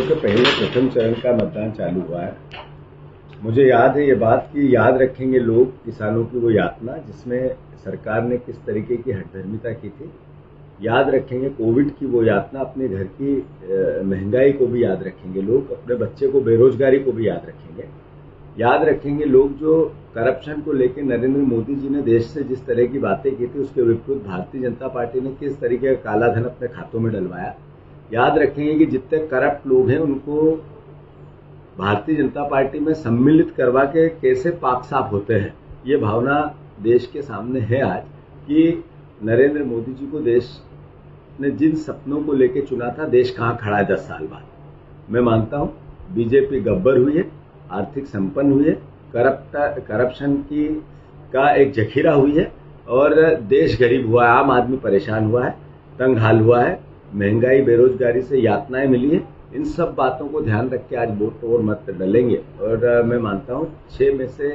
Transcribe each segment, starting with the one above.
के पहले प्रथम चरण का मतदान चालू हुआ है। मुझे याद है ये बात कि याद रखेंगे लोग किसानों की वो यातना जिसमें सरकार ने किस तरीके की हठधर्मिता की थी। याद रखेंगे कोविड की वो यातना, अपने घर की महंगाई को भी याद रखेंगे लोग, अपने बच्चे को बेरोजगारी को भी याद रखेंगे। याद रखेंगे लोग जो करप्शन को लेकर नरेंद्र मोदी जी ने देश से जिस तरह की बातें की थी उसके विपरीत भारतीय जनता पार्टी ने किस तरीके का काला धन अपने खातों में डलवाया। याद रखेंगे कि जितने करप्ट लोग हैं उनको भारतीय जनता पार्टी में सम्मिलित करवा के कैसे पाक साफ होते हैं। ये भावना देश के सामने है आज कि नरेंद्र मोदी जी को देश ने जिन सपनों को लेकर चुना था, देश कहाँ खड़ा है 10 साल बाद। मैं मानता हूँ बीजेपी गब्बर हुई है, आर्थिक संपन्न हुई है, करप्शन की का एक जखीरा हुई है और देश गरीब हुआ है, आम आदमी परेशान हुआ है, तंग हाल हुआ है, महंगाई बेरोजगारी से यातनाएं मिली है। इन सब बातों को ध्यान रख के आज वोट और मत डलेंगे और मैं मानता हूँ 6 में से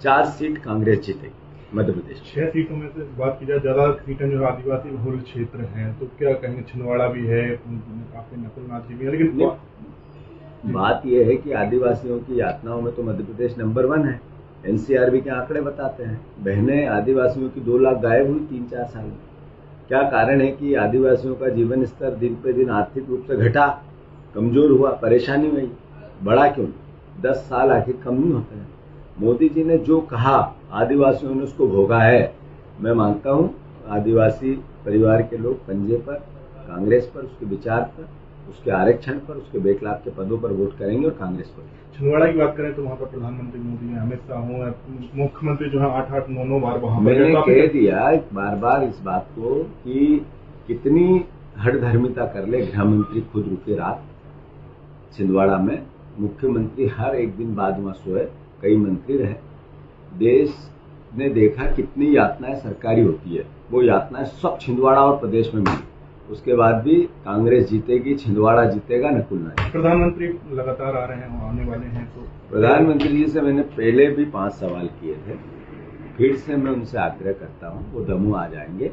4 सीट कांग्रेस जीतेगी मध्य प्रदेश। 6 सीटों में से बात की जाए, ज्यादा सीटें जो आदिवासी बहुल क्षेत्र हैं, तो क्या कहेंगे? छिंदवाड़ा भी है, आपके नकुलनाथ जी भी है, लेकिन बात यह है कि आदिवासियों की यातनाओं में तो मध्य प्रदेश नंबर 1 है। एनसीआरबी के आंकड़े बताते हैं बहनें आदिवासियों की 2 लाख गायब हुई 3-4 साल में। क्या कारण है कि आदिवासियों का जीवन स्तर दिन पे दिन आर्थिक रूप से घटा, कमजोर हुआ, परेशानी हुई, बड़ा क्यों? 10 साल आखिर कम नहीं होते हैं। मोदी जी ने जो कहा आदिवासियों ने उसको भोगा है। मैं मानता हूं आदिवासी परिवार के लोग पंजे पर, कांग्रेस पर, उसके विचार पर, उसके आरक्षण पर, उसके बेकलाभ के पदों पर वोट करेंगे और कांग्रेस पर। छिंदवाड़ा की बात करें तो वहाँ पर प्रधानमंत्री मोदी हैं, अमित शाह हों, मुख्यमंत्री जो है 8-8, 9-9 बार वहाँ मैंने कह दिया बार इस बात को कि कितनी हठधर्मिता कर ले, गृह मंत्री खुद रुके रात छिंदवाड़ा में, मुख्यमंत्री हर एक दिन बाद वहां सोए, कई मंत्री रहे। देश ने देखा कितनी यातनाएं सरकारी होती है, वो यातनाएं सब छिंदवाड़ा और प्रदेश में मिली। उसके बाद भी कांग्रेस जीतेगी, छिंदवाड़ा जीतेगा, नकुलनाथ। प्रधानमंत्री लगातार आ रहे हैं, आने वाले हैं, तो प्रधानमंत्री जी से मैंने पहले भी 5 सवाल किए थे, फिर से मैं उनसे आग्रह करता हूं वो दमोह आ जाएंगे।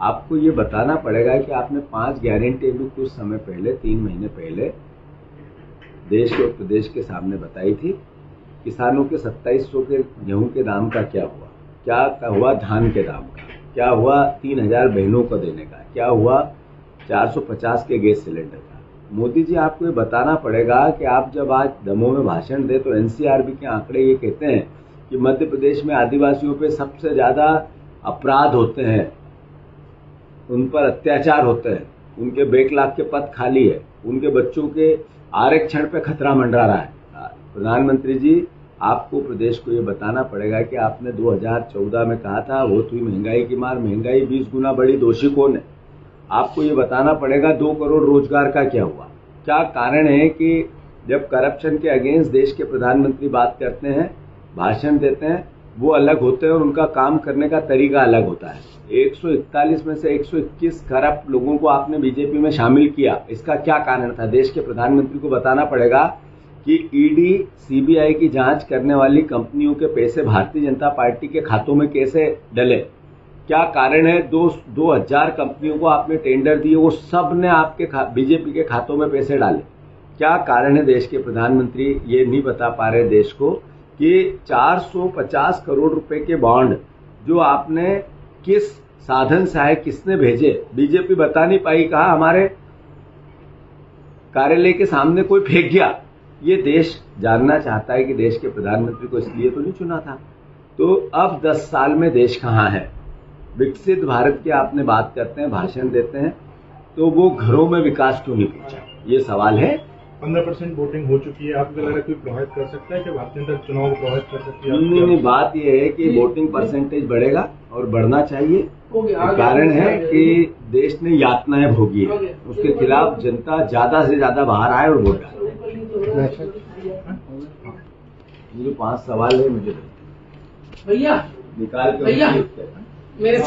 आपको ये बताना पड़ेगा कि आपने 5 गारंटी भी कुछ समय पहले, 3 महीने पहले देश और प्रदेश के सामने बताई थी। किसानों के 2700 के गेहूं के दाम का क्या हुआ, क्या हुआ धान के दाम का, क्या हुआ 3000 बहनों को देने का, क्या हुआ 450 के गैस सिलेंडर का। मोदी जी आपको ये बताना पड़ेगा कि आप जब आज दमोह में भाषण दे तो एनसीआरबी के आंकड़े ये कहते हैं कि मध्य प्रदेश में आदिवासियों पे सबसे ज्यादा अपराध होते हैं, उन पर अत्याचार होते हैं, उनके बेकलाख के पद खाली है, उनके बच्चों के आरक्षण पे खतरा मंडरा रहा है। प्रधानमंत्री जी आपको प्रदेश को ये बताना पड़ेगा कि आपने 2014 में कहा था होत हुई महंगाई की मार, महंगाई 20 गुना बढ़ी, दोषी कौन है। आपको ये बताना पड़ेगा 2 करोड़ रोजगार का क्या हुआ। क्या कारण है कि जब करप्शन के अगेंस्ट देश के प्रधानमंत्री बात करते हैं, भाषण देते हैं, वो अलग होते हैं और उनका काम करने का तरीका अलग होता है। 141 में से 121 करप्ट लोगों को आपने बीजेपी में शामिल किया, इसका क्या कारण था? देश के प्रधानमंत्री को बताना पड़ेगा कि ईडी सीबीआई की जांच करने वाली कंपनियों के पैसे भारतीय जनता पार्टी के खातों में कैसे डले। क्या कारण है 2000 कंपनियों को आपने टेंडर दिए, वो सब ने आपके बीजेपी के खातों में पैसे डाले। क्या कारण है देश के प्रधानमंत्री ये नहीं बता पा रहे देश को कि 450 करोड़ रुपए के बॉन्ड जो आपने किस साधन से आए, किसने भेजे, बीजेपी बता नहीं पाई। कहा हमारे कार्यालय के सामने कोई फेंक गया। ये देश जानना चाहता है कि देश के प्रधानमंत्री को इसलिए तो नहीं चुना था। तो अब 10 साल में देश कहाँ है? विकसित भारत की आपने बात करते हैं, भाषण देते हैं, तो वो घरों में विकास क्यों नहीं पहुंचा, ये सवाल है। 15% वोटिंग हो चुकी है, आपको लग रहा है कोई प्रभावित कर सकता है कि भारतीय जनता चुनाव को प्रभावित कर सकती है? नहीं, बात यह है कि वोटिंग परसेंटेज बढ़ेगा और बढ़ना चाहिए। कारण है कि देश ने यातनाएं भोगी है, उसके खिलाफ जनता ज्यादा से ज्यादा बाहर आए और वोट डाले। मुझे 5 सवाल है, मुझे भैया निकाल के मेरे